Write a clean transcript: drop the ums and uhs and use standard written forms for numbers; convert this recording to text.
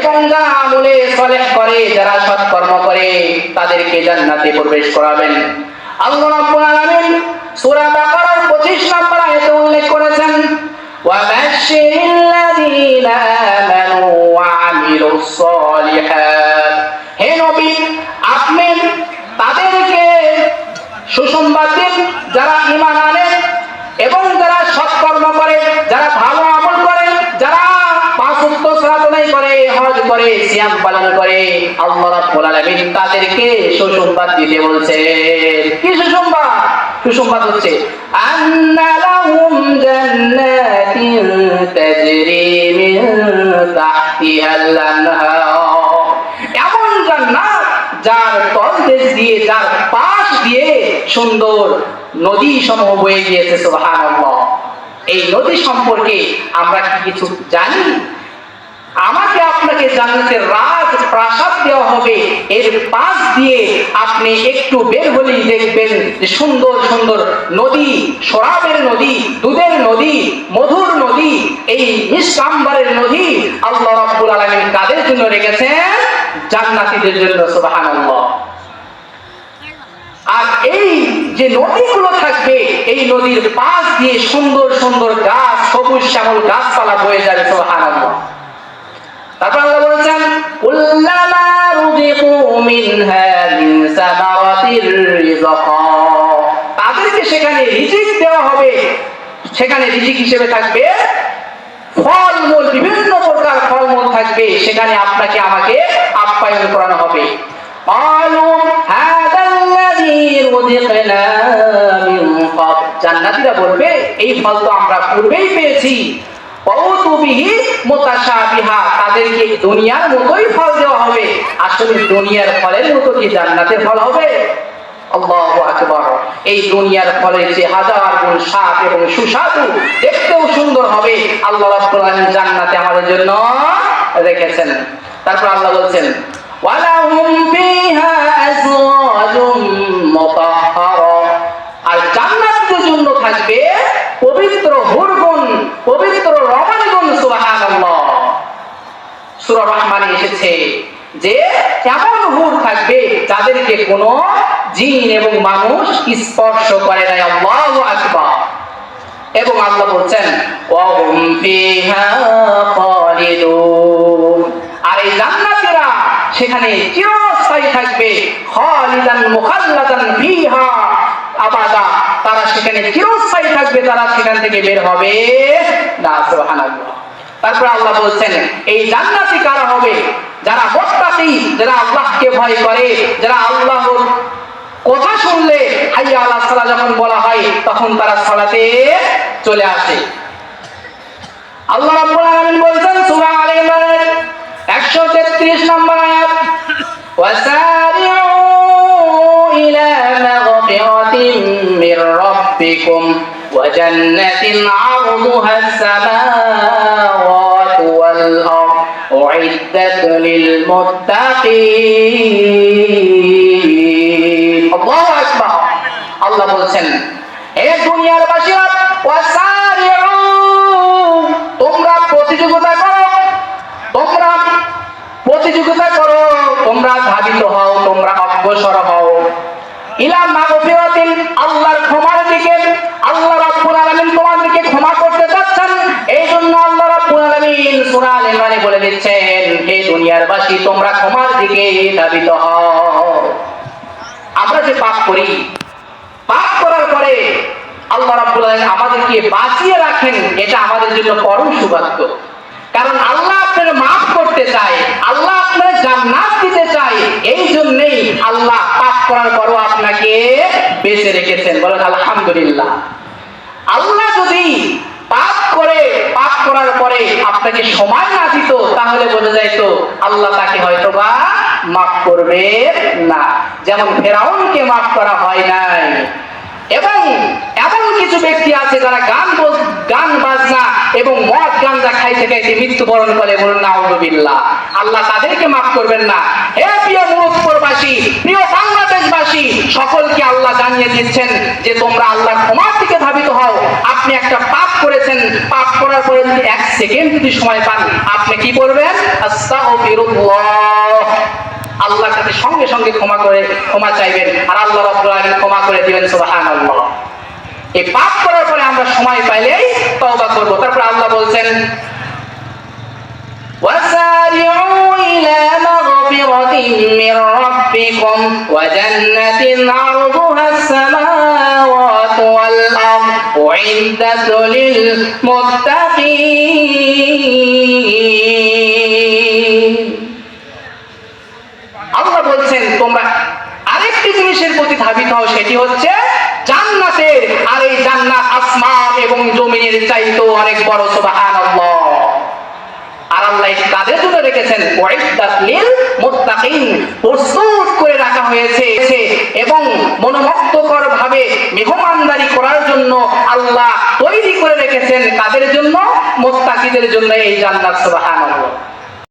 এবং যারা আমলে সালেহ করে, যারা সৎকর্ম করে, তাদেরকে জান্নাতে প্রবেশ করাবেন। আল্লাহ রাব্বুল আলামিন সূরা বাকারার 25 নম্বর আয়াতে উল্লেখ করেছেন, ওয়াবাশশিরিল লাযীনা আমানু ওয়া আমিলুস সালিহাত। হে নবী, আপনি তাদেরকে সুসংবাদ দিন যারা ঈমান আনে এবং যারা সৎকর্ম করে, যারা ভালো আমল করে, যারা পাঁচ ওয়াক্ত সালাত আদায় করে, হজ করে, সিয়াম পালন করে। আল্লাহ রাব্বুল আলামিন তাদেরকে সুসংবাদ দিতে বলছেন। কি সুসংবাদ? সুসংবাদ হচ্ছে আন্না লাহুম জান্নাতিন তাজরি মিন তাহতিহাল আনহার। এমন জান্নাত যার তলদেশ দিয়ে, যার পাশ দিয়ে সুন্দর নদী সমূহ বয়ে গিয়েছে। সুবহানাল্লাহ। এই নদী সম্পর্কে আমরা কি কিছু জানি? আমাকে আপনাকে জান্নাতের রাজ প্রাসাদ দেওয়া হবে, এর পাশ দিয়ে আপনি একটু বের হলেই দেখবেন যে সুন্দর সুন্দর নদী, শরাবের নদী, দুধের নদী, মধুর নদী, এই নিষ্কাম্বারের নদী আল্লাহ রাব্বুল আলামিন কাদের জন্য রেখেছেন? জান্নাতীদের জন্য। সুবহানাল্লাহ। আর এই যে নদীগুলো থাকবে, এই নদীর পাশ দিয়ে সুন্দর সুন্দর গাছ, সবুজ শ্যামল গাছপালা বয়ে যাবে। সুবহানাল্লাহ। তারপর আল্লাহ বলেছেন, কুল্লামা রুযিকু মিনহা মিন সামারাতির রিযকা। তাদেরকে সেখানে রিজিক দেওয়া হবে। সেখানে রিজিক হিসেবে থাকবে ফলমূল, বিভিন্ন প্রকার ফলমূল থাকবে। সেখানে আপনাকে আমাকে আপ্যায়ন করানো হবে। ক্বালু হাযাল্লাযী রুযিকনা মিন ক্বাবল। জান্নাতীরা বলবে, এই ফল তো আমরা পূর্বেই পেয়েছি। তাদেরকে দুনিয়ার মতোই ফল দেওয়া হবে। আসলে দুনিয়ার ফলের মতো কি জান্নাতের ফল হবে? আল্লাহু আকবার। এই দুনিয়ার ফলের চেয়ে হাজার গুণ স্বাদ এবং সুস্বাদু, দেখতেও সুন্দর হবে। আল্লাহ রাব্বুল আলামিন জান্নাতে আমাদের জন্য রেখেছেন। তারপর আল্লাহ বলছেন, ওয়ালাহুম ফিহা আজওয়াজুম মুতাহহারা। আর জান্নাতের জন্য থাকবে পবিত্র হুরগুন, পবিত্র রমণীগুন। সুবহানাল্লাহ। সূরা রহমানে এসেছে যে এমন হুর থাকবে যাদেরকে কোনো জিন এবং মানুষ স্পর্শ করে নাই। আল্লাহু আকবার। এবং আল্লাহ বলছেন, ওয়া হুম ফিহা খালিদুন। আর এই জান্নাতীরা সেখানে চিরস্থায়ী থাকবে। খালিদান মুখাল্লাদান ফিহা আবাদা। তারা সেখানে চিরস্থায়ী থাকবে, তারা সেখান থেকে বের হবে না। সুবহানাল্লাহ। তারপর আল্লাহ বলছেন, এই জান্নাতি কারা হবে? যারা মুত্তাকি, যারা আল্লাহকে ভয় করে, যারা আল্লাহর কথা শুনলে হাইয়া আলাস সালাহ যখন বলা হয় তখন তারা সালাতে চলে আসে। আল্লাহ রাব্বুল আলামিন বলেছেন সূরা আলে ইমরানের 133 নম্বর আয়াত, ওয়াসারিউ ইলা মাগফিরাতিন মির রাব্বিকুম ওয়া জান্নাতিন আরদুহা আস-সামাওয়াতু ওয়াল আরদ উইদ্দাত লিল মুত্তাকিন। আল্লাহু আকবার। আল্লাহ বলছেন, হে দুনিয়ার বাসীরা, ওয়াসারিউ, তোমরা প্রতিযোগিতা করো, তোমরা প্রতিযোগিতা করো, তোমরা ধাবিত হও, তোমরা অগ্রসর হও ইলা মাগফিরাতিন, আল্লাহর ক্ষমার দিকে। আল্লাহ রাব্বুল আলামিন তোমাদেরকে ক্ষমা করতে যাচ্ছেন। এই জন্য আল্লাহ রাব্বুল আলামিন সূরা আলে ইমরানে বলে দিচ্ছেন, হে দুনিয়ার বাসী, তোমরা ক্ষমার দিকে ধাবিত হও। আমরা যে পাপ করি, পাপ করার পরে আল্লাহ রাব্বুল আলামিন আমাদেরকে বাঁচিয়ে রাখেন, এটা আমাদের জন্য পরম সৌভাগ্য। কারণ আল্লাহ আপনাকে মাফ করতে চায়, আল্লাহ আপনাকে জান্নাত দিতে চায়। এই জন্যই আল্লাহ পাপ করার পরও আপনাকে বেঁচে রেখেছেন। বলেন আলহামদুলিল্লাহ। আল্লাহ যদি পাপ করার পরে আপনাকে সময় না দিত, তাহলে বোঝা যাইতো আল্লাহ তাকে হয়তোবা মাফ করবে না। যেমন ফেরাউনকে মাফ করা হয় নাই। এবং এমন কিছু ব্যক্তি আছে যারা গান বাজনা এবং মদ গাঁজা খাইতে খাইতে মৃত্যুবরণ করে, বলুন নাউযুবিল্লাহ। আল্লাহ তাদেরকে মাফ করবেন না। হে প্রিয় মুরাদপুরবাসী, প্রিয় বাংলাদেশবাসী, সকলকে আল্লাহ জানিয়ে দিচ্ছেন যে তোমরা আল্লাহর ক্ষমার দিকে ধাবিত হও। আপনি একটা পাপ করেছেন, পাপ করার পরে যদি 1 সেকেন্ড যদি সময় পান, আপনি কি করবেন? আস্তাগফিরুল্লাহ, আল্লাহর কাছে সঙ্গে সঙ্গে ক্ষমা চাইবেন, আর আল্লাহ রাব্বুল আলামিন ক্ষমা করে দিবেন। সুবহানাল্লাহ। এই পাপ করার পরে আমরা সময় পাইলেই তওবা করব। তারপর আল্লাহ বলছেন, وَسَارِعُوا إِلَى مَغْفِرَةٍ مِّن رَّبِّكُمْ وَجَنَّةٍ عَرْضُهَا السَّمَاوَاتُ وَالْأَرْضُ أُعِدَّتْ لِلْمُتَّقِينَ। আল্লাহ বলছেন তোমরা আরেকটি জিনিসের প্রতি ধাবিত হও, সেটি হচ্ছে জান্নাতের। আর এই জান্নাত আসমান এবং জমিনের চাইতেও অনেক বড়। সুবহানাল্লাহ। আর আল্লাহ কাদের জন্য রেখেছেন? উইদ্দাত লিল মুত্তাকিন, প্রস্তুত করে রাখা হয়েছে এবং মনোমুগ্ধকর ভাবে মেহমানদারি করার জন্য আল্লাহ তৈরি করে রেখেছেন। কাদের জন্য? মুত্তাকিদের জন্য এই জান্নাত। সুবহানাল্লাহ।